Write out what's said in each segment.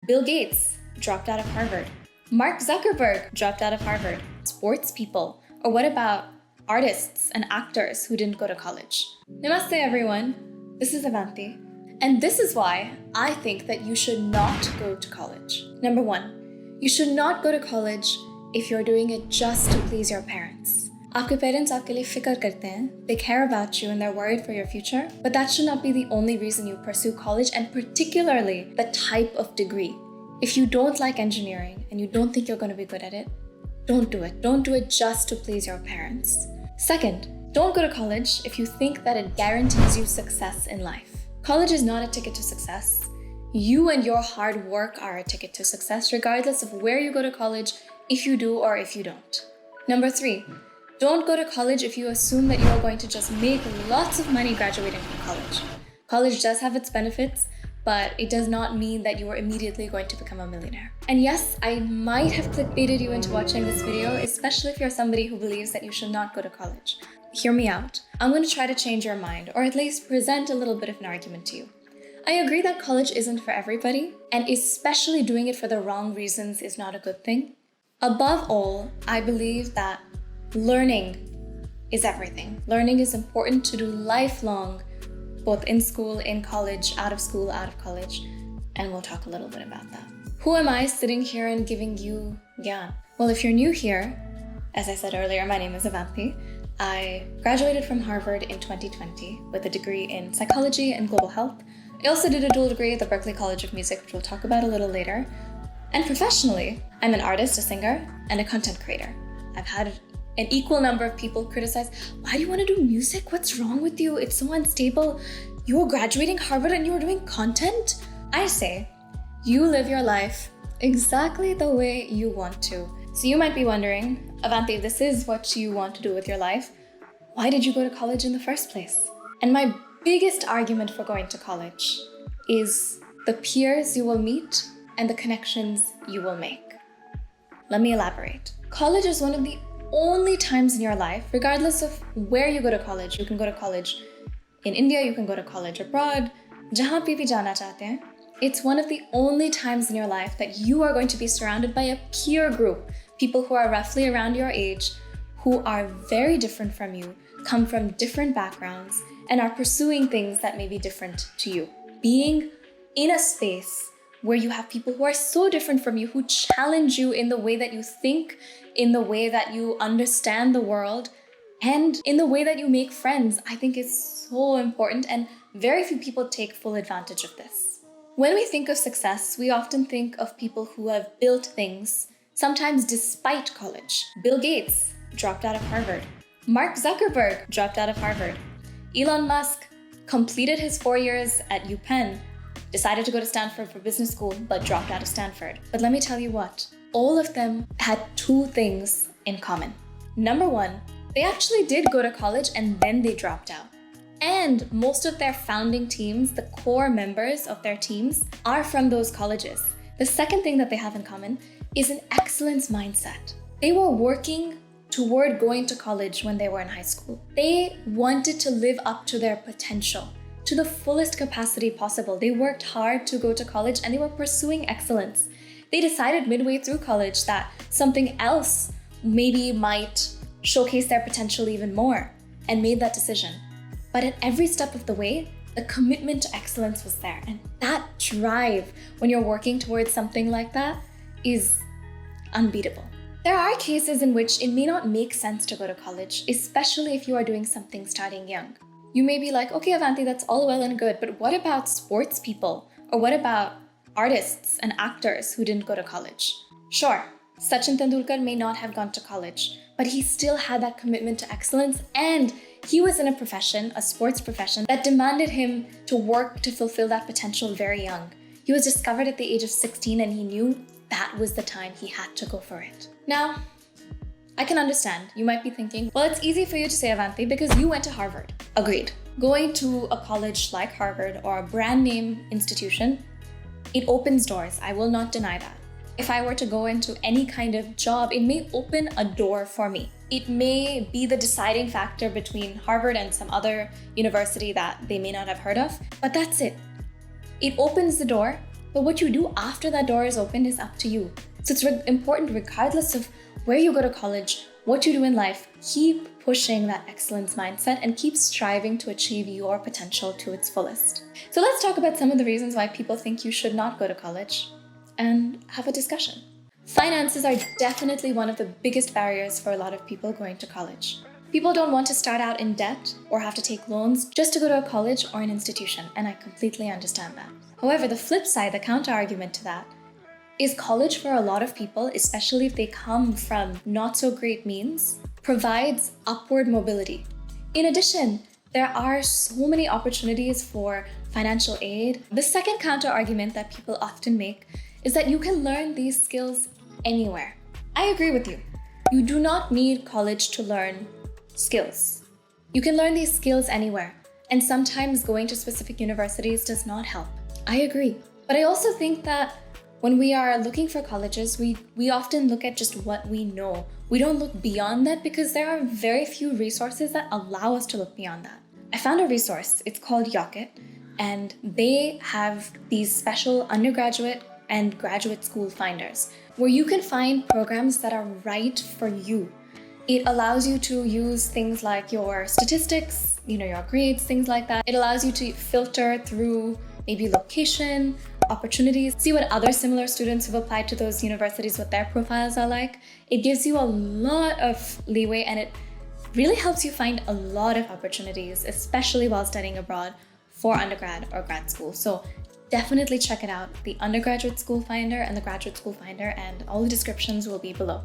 Bill Gates dropped out of Harvard. Mark Zuckerberg dropped out of Harvard. Sports people. Or what about artists and actors who didn't go to college? Namaste everyone, this is Avanti. And this is why I think that you should not go to college. Number one, you should not go to college if you're doing it just to please your parents. आपके parents आपके लिए फिक्र करते हैं. They care about you and they're worried for your future. But that should not be the only reason you pursue college, and particularly the type of degree. If you don't like engineering and you don't think you're going to be good at it, don't do it. Don't do it just to please your parents. Second, don't go to college if you think that it guarantees you success in life. College is not a ticket to success. You and your hard work are a ticket to success, regardless of where you go to college, if you do or if you don't. Number three, don't go to college if you assume that you are going to just make lots of money graduating from college. College does have its benefits, but it does not mean that you are immediately going to become a millionaire. And yes, I might have clickbaited you into watching this video, especially if you're somebody who believes that you should not go to college. Hear me out. I'm going to try to change your mind, or at least present a little bit of an argument to you. I agree that college isn't for everybody, and especially doing it for the wrong reasons is not a good thing. Above all, I believe that learning is everything. Learning is important to do lifelong, both in school, in college, out of school, out of college, and we'll talk a little bit about that. Who am I sitting here and giving you gyan? Well, if you're new here, as I said earlier, my name is Avanti. I graduated from Harvard in 2020 with a degree in psychology and global health. I also did a dual degree at the Berklee College of Music, which we'll talk about a little later. And professionally, I'm an artist, a singer, and a content creator. I've had an equal number of people criticize, why do you want to do music? What's wrong with you? It's so unstable. You're graduating Harvard and you're doing content? I say, you live your life exactly the way you want to. So you might be wondering, Avanti, if this is what you want to do with your life, why did you go to college in the first place? And my biggest argument for going to college is the peers you will meet and the connections you will make. Let me elaborate. College is one of the only times in your life, regardless of where you go to college. You can go to college in India, you can go to college abroad, jahan pe bhi jana chahte hain. It's one of the only times in your life that you are going to be surrounded by a peer group, people who are roughly around your age, who are very different from you, come from different backgrounds, and are pursuing things that may be different to you. Being in a space where you have people who are so different from you, who challenge you in the way that you think, in the way that you understand the world, and in the way that you make friends, I think is so important, and very few people take full advantage of this. When we think of success, we often think of people who have built things, sometimes despite college. Bill Gates dropped out of Harvard. Mark Zuckerberg dropped out of Harvard. Elon Musk completed his 4 years at UPenn, decided to go to Stanford for business school, but dropped out of Stanford. But let me tell you what, all of them had two things in common. Number one, they actually did go to college and then they dropped out. And most of their founding teams, the core members of their teams, are from those colleges. The second thing that they have in common is an excellence mindset. They were working toward going to college when they were in high school. They wanted to live up to their potential, to the fullest capacity possible. They worked hard to go to college and they were pursuing excellence. They decided midway through college that something else maybe might showcase their potential even more, and made that decision. But at every step of the way, the commitment to excellence was there. And that drive, when you're working towards something like that, is unbeatable. There are cases in which it may not make sense to go to college, especially if you are doing something starting young. You may be like, okay, Avanti, that's all well and good, but what about sports people? Or what about artists and actors who didn't go to college? Sure, Sachin Tendulkar may not have gone to college, but he still had that commitment to excellence, and he was in a profession, a sports profession, that demanded him to work to fulfill that potential very young. He was discovered at the age of 16 and he knew that was the time he had to go for it. Now, I can understand. You might be thinking, well, it's easy for you to say, Avanti, because you went to Harvard. Agreed. Going to a college like Harvard or a brand name institution, it opens doors. I will not deny that. If I were to go into any kind of job, it may open a door for me. It may be the deciding factor between Harvard and some other university that they may not have heard of, but that's it. It opens the door, But what you do after that door is opened is up to you. So it's important, regardless of where you go to college, what you do in life, keep pushing that excellence mindset and keep striving to achieve your potential to its fullest. So let's talk about some of the reasons why people think you should not go to college and have a discussion. Finances are definitely one of the biggest barriers for a lot of people going to college. People don't want to start out in debt or have to take loans just to go to a college or an institution, and I completely understand that. However, the flip side, the counter argument to that, is college for a lot of people, especially if they come from not so great means, provides upward mobility. In addition, there are so many opportunities for financial aid. The second counter argument that people often make is that you can learn these skills anywhere. I agree with you. You do not need college to learn skills. You can learn these skills anywhere, and sometimes going to specific universities does not help. I agree. But I also think that when we are looking for colleges, we often look at just what we know. We don't look beyond that because there are very few resources that allow us to look beyond that. I found a resource, it's called Yocket, and they have these special undergraduate and graduate school finders where you can find programs that are right for you. It allows you to use things like your statistics, your grades, things like that. It allows you to filter through maybe location, opportunities, see what other similar students who've applied to those universities, what their profiles are like. It gives you a lot of leeway and it really helps you find a lot of opportunities, especially while studying abroad for undergrad or grad school. So definitely check it out, the undergraduate school finder and the graduate school finder, and all the descriptions will be below.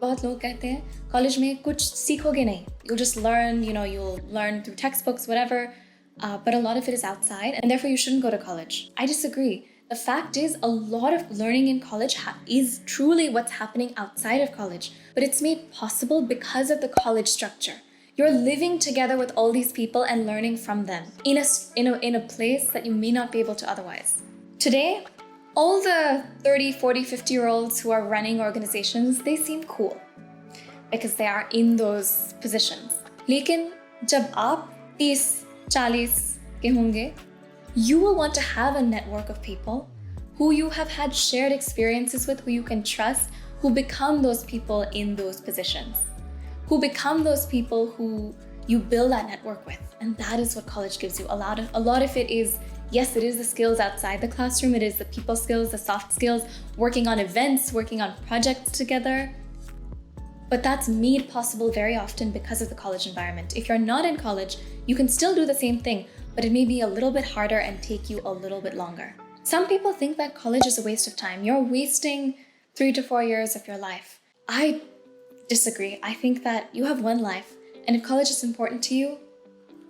बहुत लोग कहते हैं college में कुछ सीखोगे नहीं. You'll just learn, you'll learn through textbooks, whatever, but a lot of it is outside and therefore you shouldn't go to college. I disagree. The fact is, a lot of learning in college is truly what's happening outside of college, but it's made possible because of the college structure. You're living together with all these people and learning from them in a place that you may not be able to otherwise. Today, all the 30, 40, 50-year-olds who are running organizations, they seem cool because they are in those positions. लेकिन जब आप 30, 40 के होंगे, you will want to have a network of people who you have had shared experiences with, who you can trust, who become those people in those positions, who become those people who you build that network with. And that is what college gives you. A lot of it is, yes, it is the skills outside the classroom, it is the people skills, the soft skills, working on events, working on projects together. But that's made possible very often because of the college environment. If you're not in college, you can still do the same thing, but it may be a little bit harder and take you a little bit longer. Some people think that college is a waste of time. You're wasting 3 to 4 years of your life. I disagree. I think that you have one life, and if college is important to you,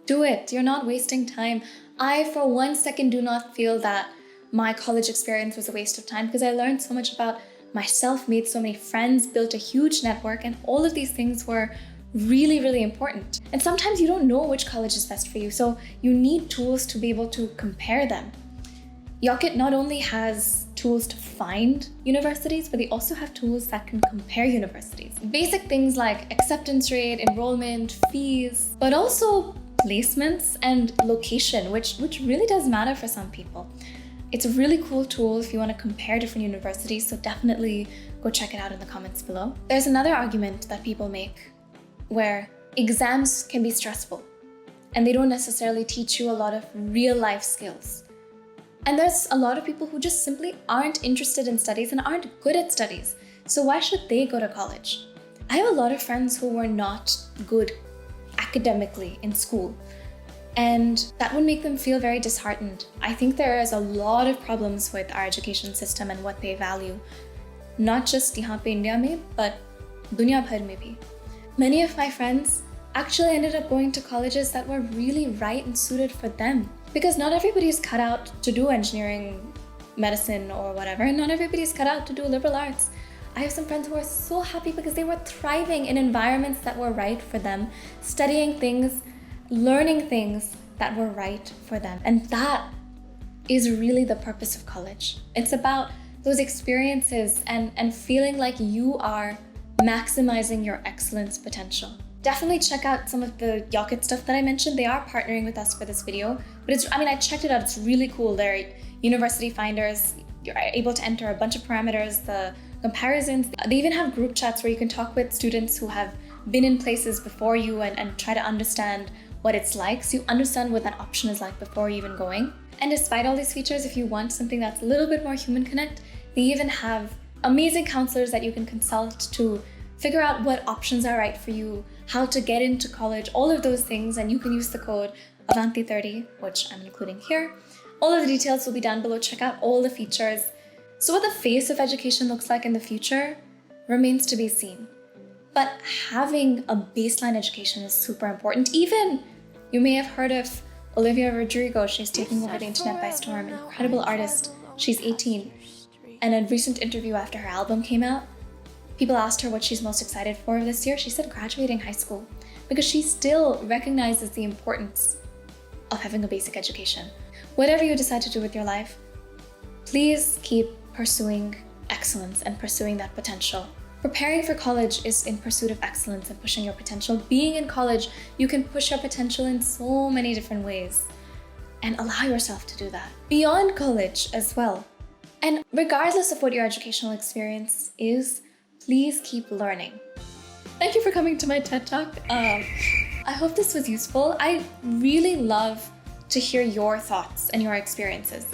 do it. You're not wasting time. I, for 1 second, do not feel that my college experience was a waste of time because I learned so much about myself, made so many friends, built a huge network, and all of these things were really, really important. And sometimes you don't know which college is best for you, so you need tools to be able to compare them. Yocket not only has tools to find universities, but they also have tools that can compare universities. Basic things like acceptance rate, enrollment, fees, but also placements and location, which really does matter for some people. It's a really cool tool if you want to compare different universities, so definitely go check it out in the comments below. There's another argument that people make where exams can be stressful and they don't necessarily teach you a lot of real life skills. And there's a lot of people who just simply aren't interested in studies and aren't good at studies. So why should they go to college? I have a lot of friends who were not good academically in school, and that would make them feel very disheartened. I think there is a lot of problems with our education system and what they value, not just यहाँ पे India में, but दुनिया भर में भी. Many of my friends actually ended up going to colleges that were really right and suited for them, because not everybody is cut out to do engineering, medicine, or whatever, and not everybody is cut out to do liberal arts. I have some friends who are so happy because they were thriving in environments that were right for them, studying things, learning things that were right for them. And that is really the purpose of college. It's about those experiences and feeling like you are maximizing your excellence potential. Definitely check out some of the Yocket stuff that I mentioned. They are partnering with us for this video, but I checked it out. It's really cool. They're university finders. you're able to enter a bunch of parameters, the comparisons. They even have group chats where you can talk with students who have been in places before you and try to understand what it's like, so you understand what that option is like before even going. And despite all these features, if you want something that's a little bit more human connect, they even have amazing counselors that you can consult to figure out what options are right for you, how to get into college, all of those things. And you can use the code Avanti30, which I'm including here. All of the details will be down below. Check out all the features. So what the face of education looks like in the future remains to be seen. But having a baseline education is super important. Even, you may have heard of Olivia Rodrigo. She's taking over the internet by storm. Incredible artist. She's 18. In a recent interview after her album came out, people asked her what she's most excited for this year. She said graduating high school, because she still recognizes the importance of having a basic education. Whatever you decide to do with your life, please keep pursuing excellence and pursuing that potential. Preparing for college is in pursuit of excellence and pushing your potential. Being in college, you can push your potential in so many different ways, and allow yourself to do that. Beyond college as well. And regardless of what your educational experience is, please keep learning. Thank you for coming to my TED Talk. I hope this was useful. I really love to hear your thoughts and your experiences.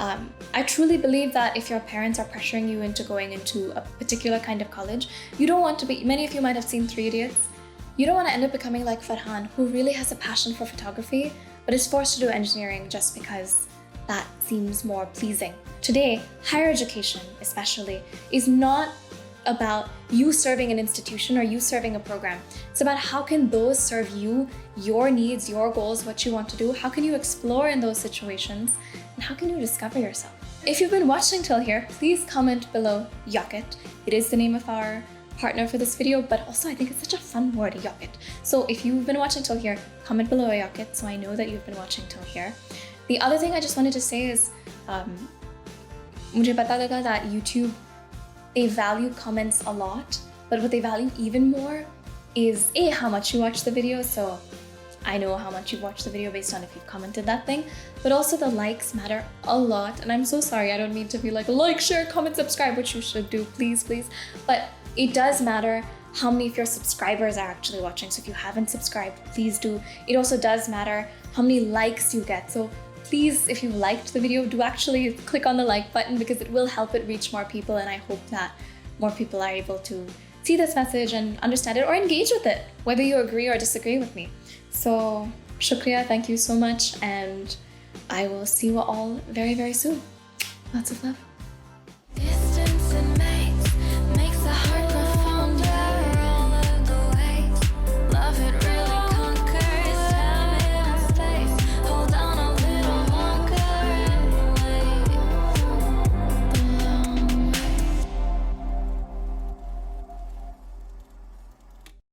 I truly believe that if your parents are pressuring you into going into a particular kind of college, you don't want to be, many of you might have seen 3 Idiots, you don't want to end up becoming like Farhan, who really has a passion for photography, but is forced to do engineering just because that seems more pleasing. Today, higher education especially is not about you serving an institution or you serving a program. It's about how can those serve you, your needs, your goals, what you want to do. How can you explore in those situations, and how can you discover yourself? If you've been watching till here, please comment below Yakit. It is the name of our partner for this video, but also I think it's such a fun word, Yakit. So if you've been watching till here, comment below Yakit so I know that you've been watching till here. The other thing I just wanted to say is, मुझे पता लगा that YouTube, they value comments a lot, but what they value even more is how much you watch the video. So I know how much you've watched the video based on if you've commented that thing, but also the likes matter a lot. And I'm so sorry, I don't mean to be like, share, comment, subscribe, which you should do, please, please. But it does matter how many of your subscribers are actually watching. So if you haven't subscribed, please do. It also does matter how many likes you get. So please, if you liked the video, do actually click on the like button, because it will help it reach more people, and I hope that more people are able to see this message and understand it or engage with it, whether you agree or disagree with me. So, shukriya, thank you so much, and I will see you all very, very soon. Lots of love.